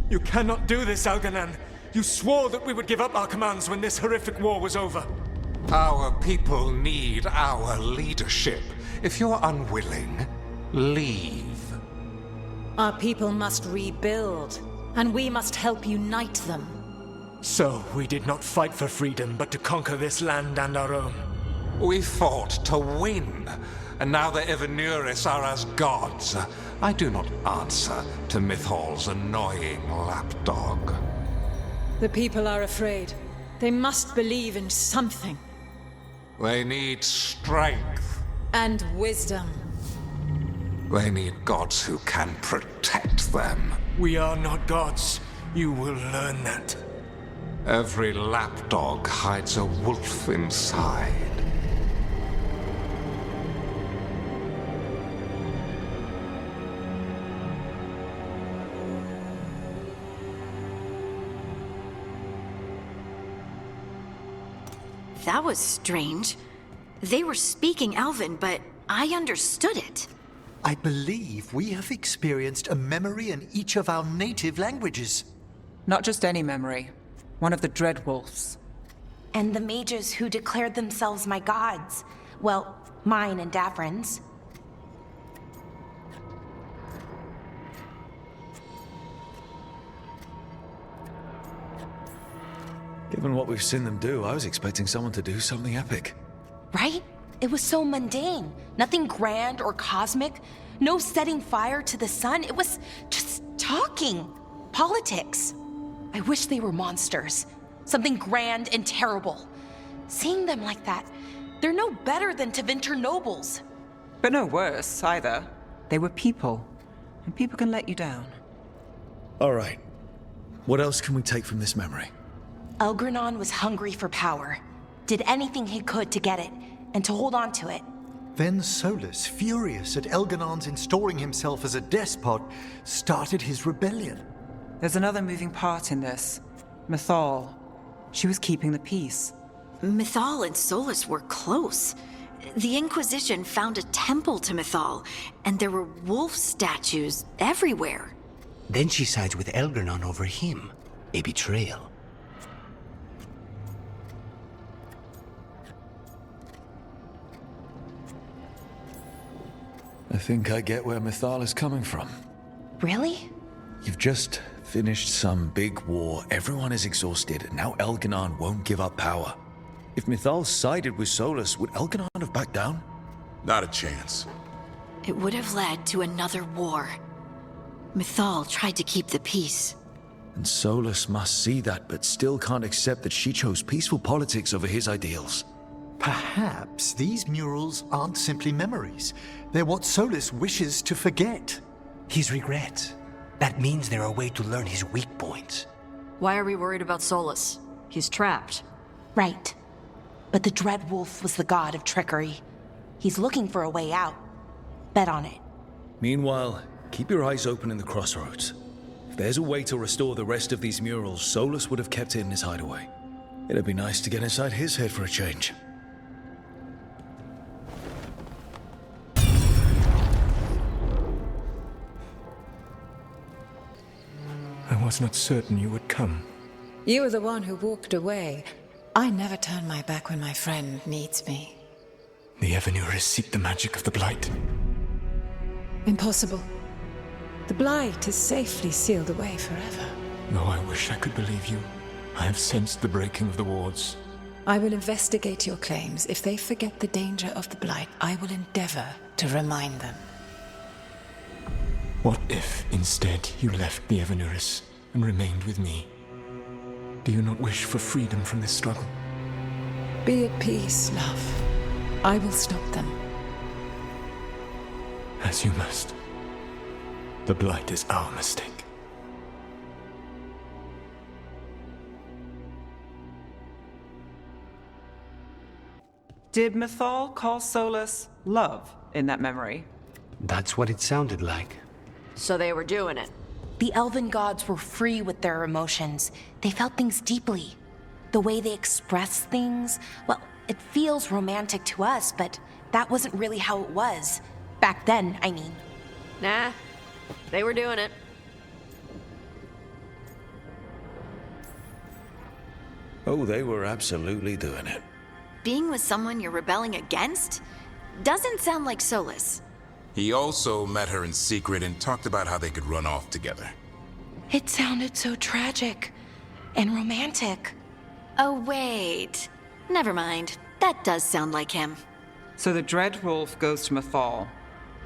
You cannot do this, Algernon. You swore that we would give up our commands when this horrific war was over. Our people need our leadership. If you're unwilling, leave. Our people must rebuild, and we must help unite them. So, we did not fight for freedom, but to conquer this land and our own. We fought to win, and now the Evenuris are as gods. I do not answer to Mythal's annoying lapdog. The people are afraid. They must believe in something. They need strength. And wisdom. They need gods who can protect them. We are not gods. You will learn that. Every lapdog hides a wolf inside. That was strange. They were speaking Elven, but I understood it. I believe we have experienced a memory in each of our native languages. Not just any memory. One of the Dreadwolves. And the mages who declared themselves my gods. Well, mine and Davrin's. Given what we've seen them do, I was expecting someone to do something epic. Right? It was so mundane. Nothing grand or cosmic. No setting fire to the sun. It was just talking. Politics. I wish they were monsters. Something grand and terrible. Seeing them like that, they're no better than Tevinter nobles. But no worse, either. They were people. And people can let you down. All right. What else can we take from this memory? Elgernon was hungry for power. Did anything he could to get it, and to hold on to it. Then Solas, furious at Elgernon's installing himself as a despot, started his rebellion. There's another moving part in this. Mythal. She was keeping the peace. Mythal and Solas were close. The Inquisition found a temple to Mythal, and there were wolf statues everywhere. Then she sides with Elgernon over him. A betrayal. I think I get where Mythal is coming from. Really? You've just finished some big war, everyone is exhausted, and now Elgernon won't give up power. If Mythal sided with Solas, would Elgernon have backed down? Not a chance. It would have led to another war. Mythal tried to keep the peace. And Solas must see that, but still can't accept that she chose peaceful politics over his ideals. Perhaps these murals aren't simply memories. They're what Solas wishes to forget. His regrets. That means they're a way to learn his weak points. Why are we worried about Solas? He's trapped. Right. But the Dreadwolf was the god of trickery. He's looking for a way out. Bet on it. Meanwhile, keep your eyes open in the crossroads. If there's a way to restore the rest of these murals, Solas would have kept it in his hideaway. It'd be nice to get inside his head for a change. I was not certain you would come. You were the one who walked away. I never turn my back when my friend needs me. The Evenuris seek the magic of the Blight. Impossible. The Blight is safely sealed away forever. Though I wish I could believe you. I have sensed the breaking of the wards. I will investigate your claims. If they forget the danger of the Blight, I will endeavor to remind them. What if, instead, you left the Evenuris and remained with me? Do you not wish for freedom from this struggle? Be at peace, love. I will stop them. As you must. The Blight is our mistake. Did Mythal call Solas love in that memory? That's what it sounded like. So they were doing it. The elven gods were free with their emotions. They felt things deeply. The way they express things, well, it feels romantic to us, but that wasn't really how it was. Back then, I mean. Nah, they were doing it. Oh, they were absolutely doing it. Being with someone you're rebelling against? Doesn't sound like Solas. He also met her in secret and talked about how they could run off together. It sounded so tragic and romantic. Oh, wait. Never mind. That does sound like him. So the Dread Wolf goes to Mythal.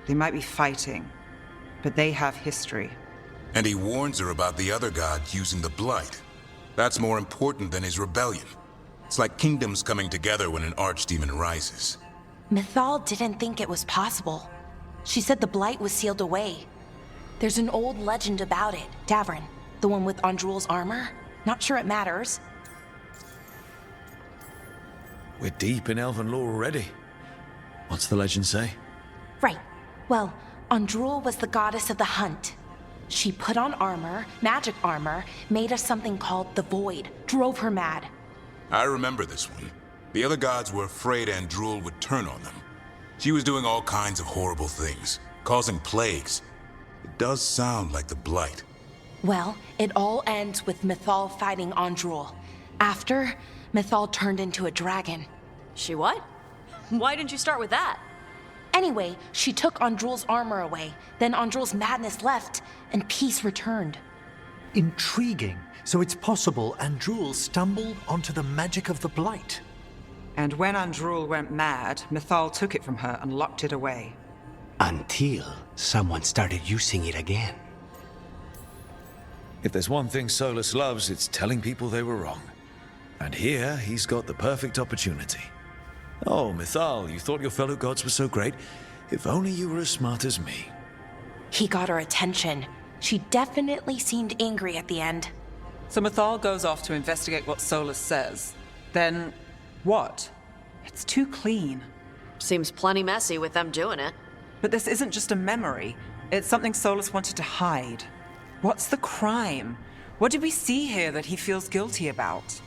They might be fighting, but they have history. And he warns her about the other gods using the Blight. That's more important than his rebellion. It's like kingdoms coming together when an archdemon rises. Mythal didn't think it was possible. She said the Blight was sealed away. There's an old legend about it. Davrin, the one with Andrul's armor. Not sure it matters. We're deep in elven lore already. What's the legend say? Right. Well, Andrul was the goddess of the hunt. She put on armor, magic armor, made us something called the Void, drove her mad. I remember this one. The other gods were afraid Andrul would turn on them. She was doing all kinds of horrible things, causing plagues. It does sound like the Blight. Well, it all ends with Mythal fighting Andrul. After, Mythal turned into a dragon. She what? Why didn't you start with that? Anyway, she took Andrul's armor away. Then Andrul's madness left, and peace returned. Intriguing. So it's possible Andrul stumbled onto the magic of the Blight. And when Andrul went mad, Mythal took it from her and locked it away. Until someone started using it again. If there's one thing Solas loves, it's telling people they were wrong. And here, he's got the perfect opportunity. Oh, Mythal, you thought your fellow gods were so great? If only you were as smart as me. He got her attention. She definitely seemed angry at the end. So Mythal goes off to investigate what Solas says. Then, what? It's too clean. Seems plenty messy with them doing it. But this isn't just a memory. It's something Solas wanted to hide. What's the crime? What did we see here that he feels guilty about?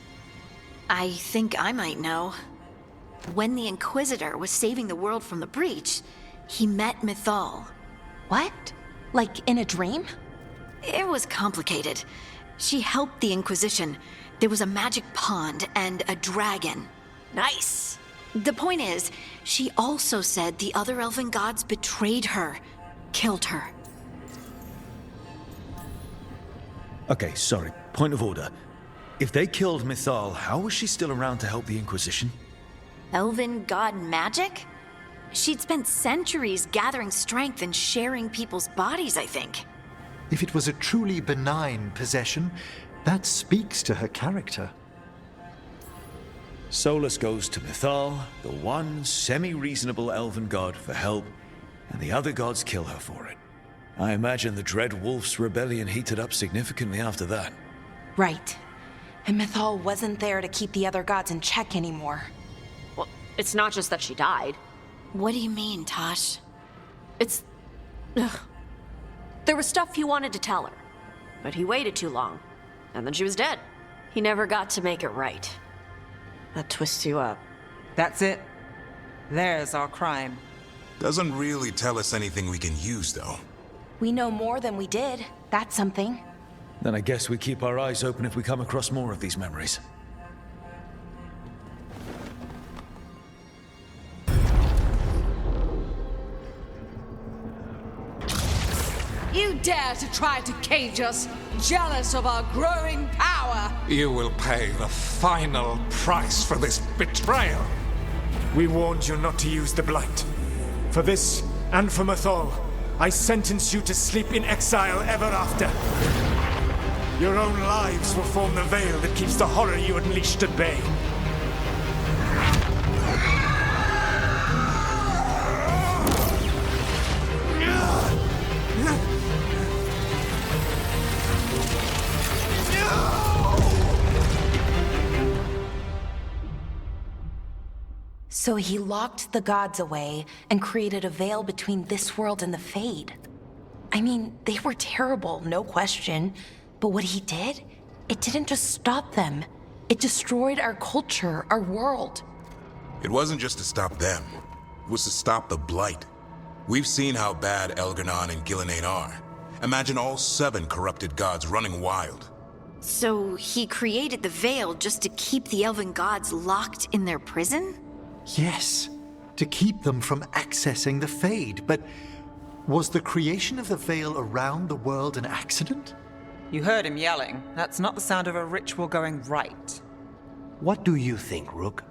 I think I might know. When the Inquisitor was saving the world from the breach, he met Mythal. What? Like in a dream? It was complicated. She helped the Inquisition. There was a magic pond and a dragon. Nice. The point is, she also said the other elven gods betrayed her, killed her. Okay, sorry. Point of order. If they killed Mythal, how was she still around to help the Inquisition? Elven god magic? She'd spent centuries gathering strength and sharing people's bodies, I think. If it was a truly benign possession, that speaks to her character. Solas goes to Mythal, the one semi-reasonable elven god, for help, and the other gods kill her for it. I imagine the Dread Wolf's rebellion heated up significantly after that. Right. And Mythal wasn't there to keep the other gods in check anymore. Well, it's not just that she died. What do you mean, Tosh? It's... Ugh. There was stuff he wanted to tell her, but he waited too long, and then she was dead. He never got to make it right. That twists you up. That's it. There's our crime. Doesn't really tell us anything we can use, though. We know more than we did. That's something. Then I guess we keep our eyes open if we come across more of these memories. You dare to try to cage us, jealous of our growing power! You will pay the final price for this betrayal. We warned you not to use the Blight. For this, and for Mythal, I sentence you to sleep in exile ever after. Your own lives will form the veil that keeps the horror you unleashed at bay. So he locked the gods away and created a veil between this world and the Fade. I mean, they were terrible, no question. But what he did, it didn't just stop them. It destroyed our culture, our world. It wasn't just to stop them. It was to stop the Blight. We've seen how bad Elgar'nan and Gillenane are. Imagine all 7 corrupted gods running wild. So he created the Veil just to keep the elven gods locked in their prison? Yes, to keep them from accessing the Fade. But was the creation of the Veil around the world an accident? You heard him yelling. That's not the sound of a ritual going right. What do you think, Rook?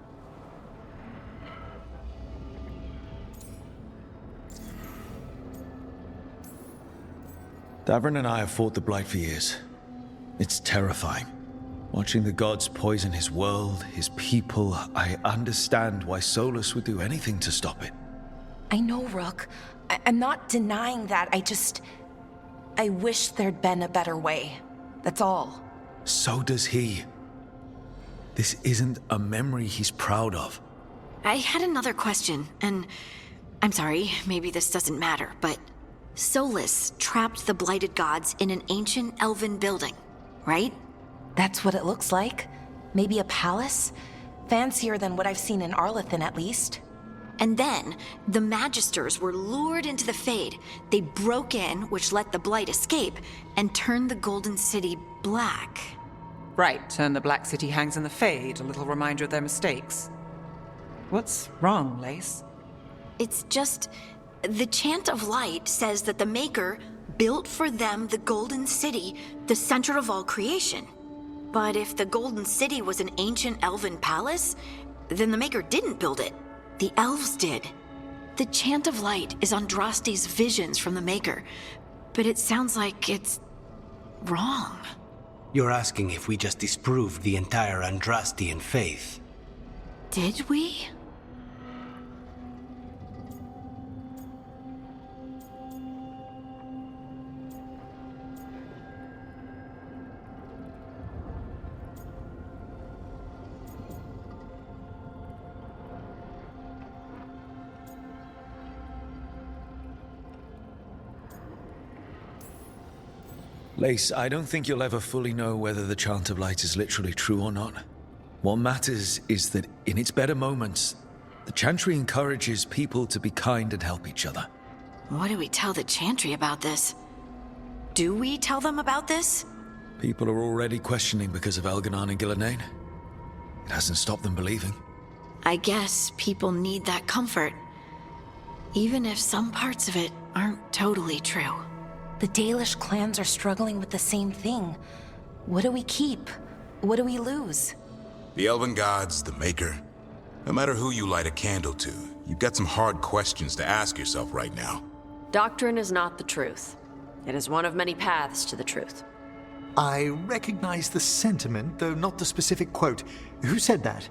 Davrin and I have fought the Blight for years. It's terrifying. Watching the gods poison his world, his people, I understand why Solas would do anything to stop it. I know, Rook. I'm not denying that. I wish there'd been a better way. That's all. So does he. This isn't a memory he's proud of. I had another question, and I'm sorry, maybe this doesn't matter, but Solas trapped the blighted gods in an ancient elven building, right? That's what it looks like. Maybe a palace? Fancier than what I've seen in Arlethan, at least. And then, the Magisters were lured into the Fade. They broke in, which let the Blight escape, and turned the Golden City black. Right, and the Black City hangs in the Fade, a little reminder of their mistakes. What's wrong, Lace? It's just... the Chant of Light says that the Maker built for them the Golden City, the center of all creation. But if the Golden City was an ancient elven palace, then the Maker didn't build it. The Elves did. The Chant of Light is Andraste's visions from the Maker, but it sounds like it's wrong. You're asking if we just disproved the entire Andrastian faith. Did we? Lace, I don't think you'll ever fully know whether the Chant of Light is literally true or not. What matters is that in its better moments, the Chantry encourages people to be kind and help each other. What do we tell the Chantry about this? Do we tell them about this? People are already questioning because of Elganon and Gillenane. It hasn't stopped them believing. I guess people need that comfort, even if some parts of it aren't totally true. The Dalish clans are struggling with the same thing. What do we keep? What do we lose? The elven gods, the Maker. No matter who you light a candle to, you've got some hard questions to ask yourself right now. Doctrine is not the truth. It is one of many paths to the truth. I recognize the sentiment, though not the specific quote. Who said that?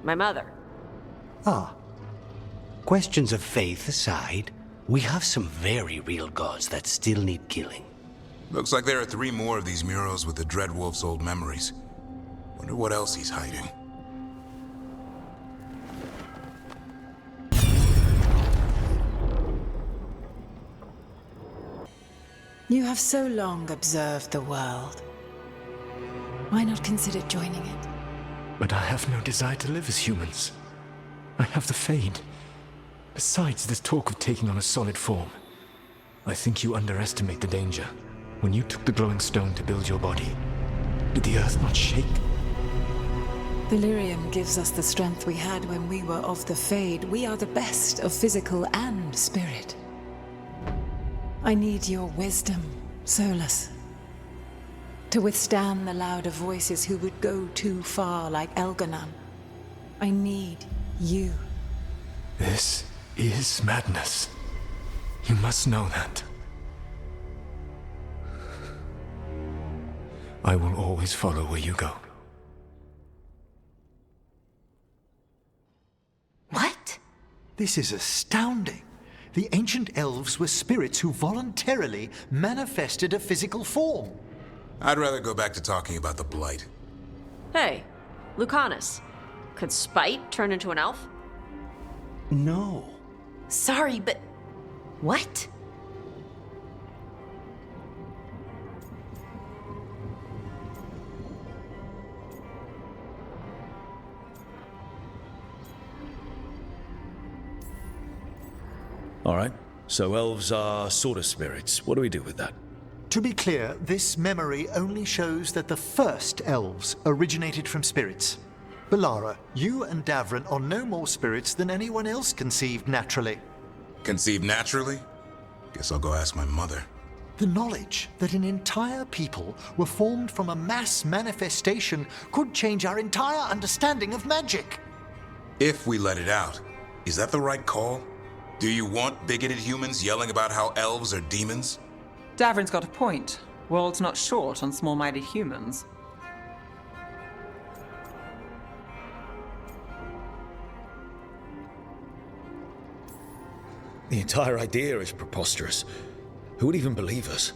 My mother. Ah. Questions of faith aside, we have some very real gods that still need killing. Looks like there are 3 more of these murals with the Dreadwolf's old memories. Wonder what else he's hiding. You have so long observed the world. Why not consider joining it? But I have no desire to live as humans. I have the Fade. Besides, this talk of taking on a solid form. I think you underestimate the danger. When you took the glowing stone to build your body, did the earth not shake? The Lyrium gives us the strength we had when we were of the Fade. We are the best of physical and spirit. I need your wisdom, Solas. To withstand the louder voices who would go too far like Elganon. I need you. This is madness. You must know that. I will always follow where you go. What? This is astounding. The ancient elves were spirits who voluntarily manifested a physical form. I'd rather go back to talking about the Blight. Hey, Lucanus. Could Spite turn into an elf? No. Sorry, but... what? All right, so elves are sort of spirits. What do we do with that? To be clear, this memory only shows that the first elves originated from spirits. Balara, you and Davrin are no more spirits than anyone else conceived naturally. Conceived naturally? Guess I'll go ask my mother. The knowledge that an entire people were formed from a mass manifestation could change our entire understanding of magic. If we let it out, is that the right call? Do you want bigoted humans yelling about how elves are demons? Davrin's got a point. World's not short on small-minded humans. The entire idea is preposterous. Who would even believe us?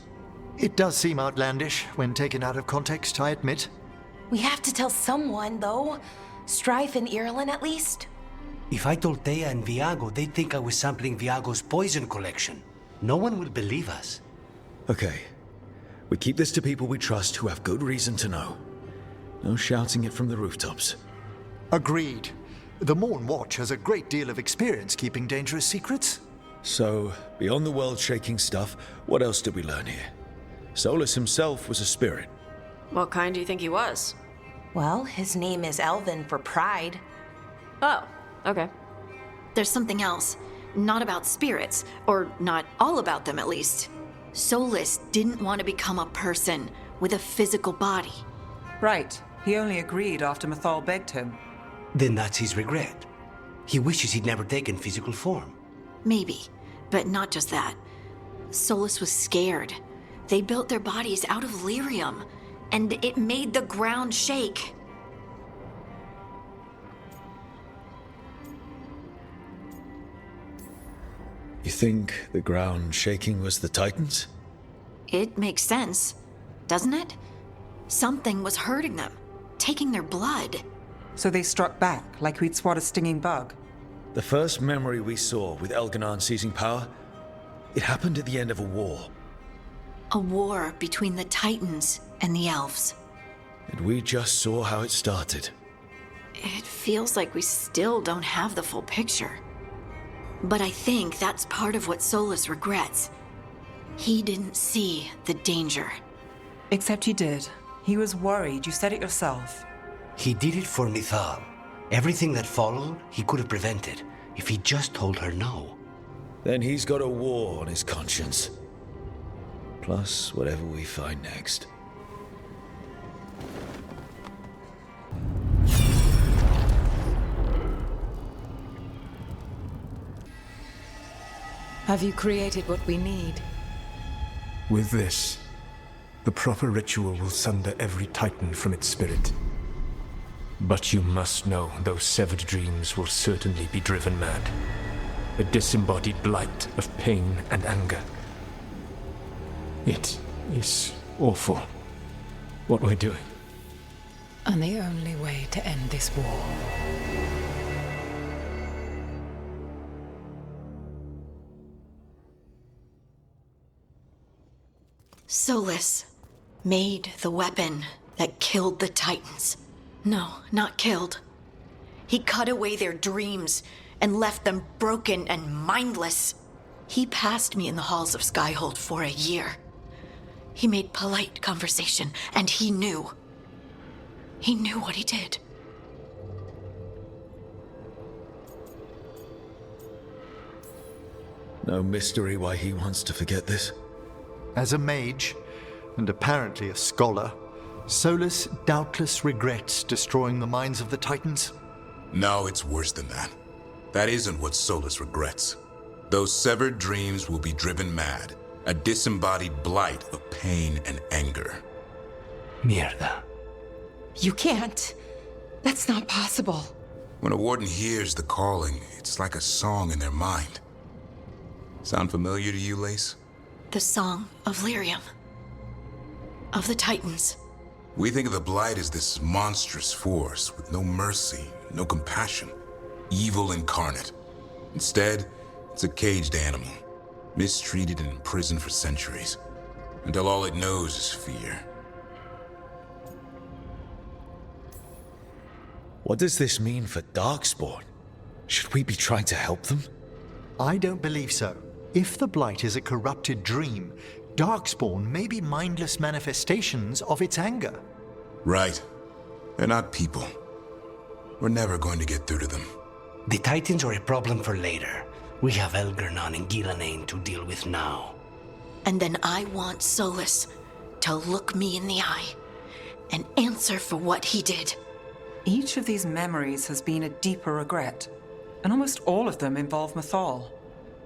It does seem outlandish when taken out of context, I admit. We have to tell someone, though. Strife and Ireland, at least. If I told Thea and Viago, they'd think I was sampling Viago's poison collection. No one will believe us. Okay. We keep this to people we trust who have good reason to know. No shouting it from the rooftops. Agreed. The Morn Watch has a great deal of experience keeping dangerous secrets. So, beyond the world-shaking stuff, what else did we learn here? Solas himself was a spirit. What kind do you think he was? Well, his name is Elven for pride. Oh, okay. There's something else. Not about spirits, or not all about them at least. Solas didn't want to become a person with a physical body. Right. He only agreed after Mythal begged him. Then that's his regret. He wishes he'd never taken physical form. Maybe, but not just that. Solas was scared. They built their bodies out of Lyrium, and it made the ground shake. You think the ground shaking was the Titans? It makes sense, doesn't it? Something was hurting them, taking their blood. So they struck back, like we'd swat a stinging bug. The first memory we saw with Elganon seizing power, it happened at the end of a war. A war between the Titans and the Elves. And we just saw how it started. It feels like we still don't have the full picture. But I think that's part of what Solas regrets. He didn't see the danger. Except he did. He was worried. You said it yourself. He did it for Mythal. Everything that followed, he could have prevented if he just told her no. Then he's got a war on his conscience. Plus, whatever we find next. Have you created what we need? With this, the proper ritual will sunder every Titan from its spirit. But you must know those severed dreams will certainly be driven mad. A disembodied blight of pain and anger. It is awful what we're doing. And the only way to end this war. Solas made the weapon that killed the Titans. No, not killed. He cut away their dreams and left them broken and mindless. He passed me in the halls of Skyhold for a year. He made polite conversation, and he knew. He knew what he did. No mystery why he wants to forget this. As a mage, and apparently a scholar, Solas doubtless regrets destroying the minds of the Titans. No, it's worse than that. That isn't what Solas regrets. Those severed dreams will be driven mad. A disembodied blight of pain and anger. Mierda. You can't. That's not possible. When a warden hears the calling, it's like a song in their mind. Sound familiar to you, Lace? The song of Lyrium. Of the Titans. We think of the Blight as this monstrous force with no mercy, no compassion. Evil incarnate. Instead, it's a caged animal. Mistreated and imprisoned for centuries. Until all it knows is fear. What does this mean for Darkspawn? Should we be trying to help them? I don't believe so. If the Blight is a corrupted dream, Darkspawn may be mindless manifestations of its anger. Right. They're not people. We're never going to get through to them. The Titans are a problem for later. We have Elgarnon and Gillanane to deal with now. And then I want Solas to look me in the eye and answer for what he did. Each of these memories has been a deeper regret, and almost all of them involve Mythal.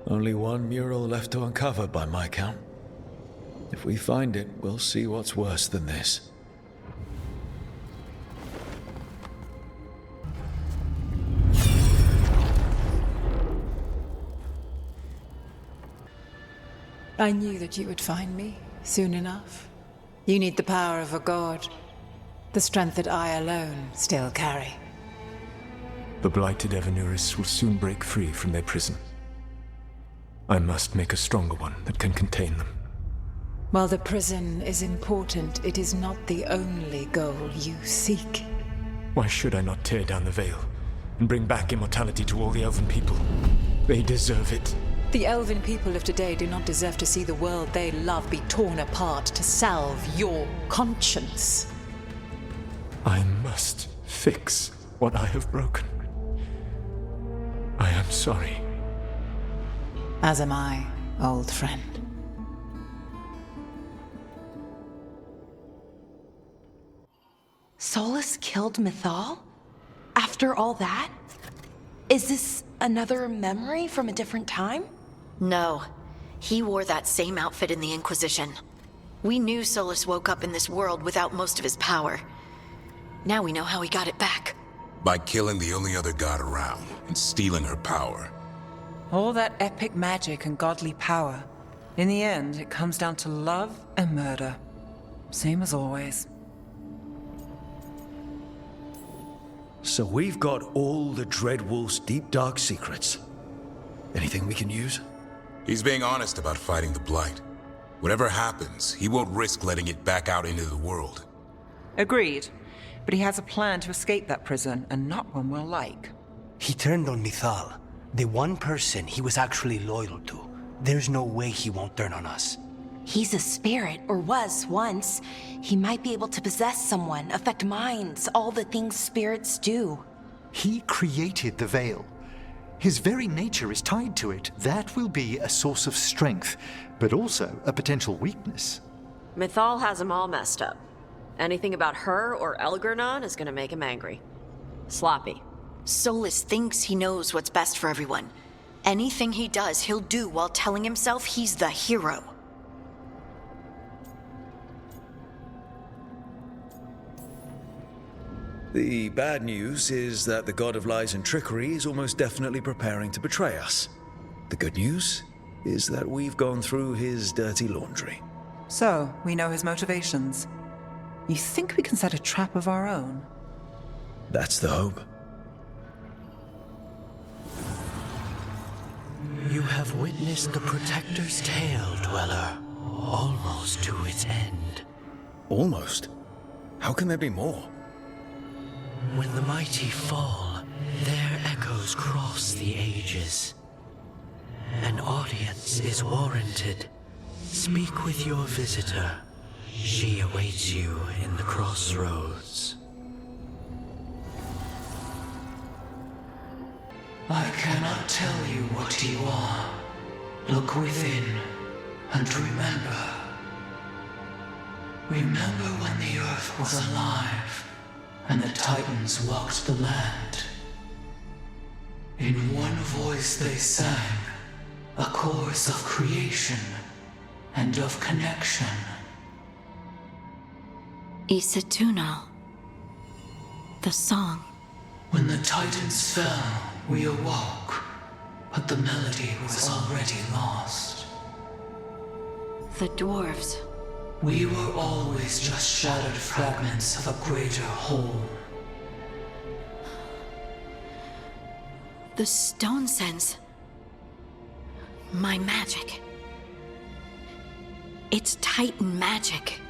Only one mural left to uncover by my count. If we find it, we'll see what's worse than this. I knew that you would find me soon enough. You need the power of a god, the strength that I alone still carry. The blighted Evanuris will soon break free from their prison. I must make a stronger one that can contain them. While the prison is important, it is not the only goal you seek. Why should I not tear down the veil and bring back immortality to all the Elven people? They deserve it. The Elven people of today do not deserve to see the world they love be torn apart to salve your conscience. I must fix what I have broken. I am sorry. As am I, old friend. Solas killed Mythal? After all that? Is this another memory from a different time? No. He wore that same outfit in the Inquisition. We knew Solas woke up in this world without most of his power. Now we know how he got it back. By killing the only other god around and stealing her power. All that epic magic and godly power. In the end, it comes down to love and murder. Same as always. So we've got all the Dreadwolf's deep dark secrets. Anything we can use? He's being honest about fighting the Blight. Whatever happens, he won't risk letting it back out into the world. Agreed. But he has a plan to escape that prison, and not one we'll like. He turned on Mythal, the one person he was actually loyal to. There's no way he won't turn on us. He's a spirit, or was once. He might be able to possess someone, affect minds, all the things spirits do. He created the veil. His very nature is tied to it. That will be a source of strength, but also a potential weakness. Mythal has him all messed up. Anything about her or Elgarnon is gonna make him angry. Sloppy. Solas thinks he knows what's best for everyone. Anything he does, he'll do while telling himself he's the hero. The bad news is that the god of lies and trickery is almost definitely preparing to betray us. The good news is that we've gone through his dirty laundry. So, we know his motivations. You think we can set a trap of our own? That's the hope. You have witnessed the Protector's tale, Dweller, almost to its end. Almost? How can there be more? When the mighty fall, their echoes cross the ages. An audience is warranted. Speak with your visitor. She awaits you in the crossroads. I cannot tell you what you are. Look within and remember. Remember when the earth was alive and the Titans walked the land. In one voice they sang, a chorus of creation and of connection. Isatunal. The song. When the Titans fell, we awoke, but the melody was already lost. The Dwarves. We were always just shattered fragments of a greater whole. The stone sense. My magic. It's Titan magic.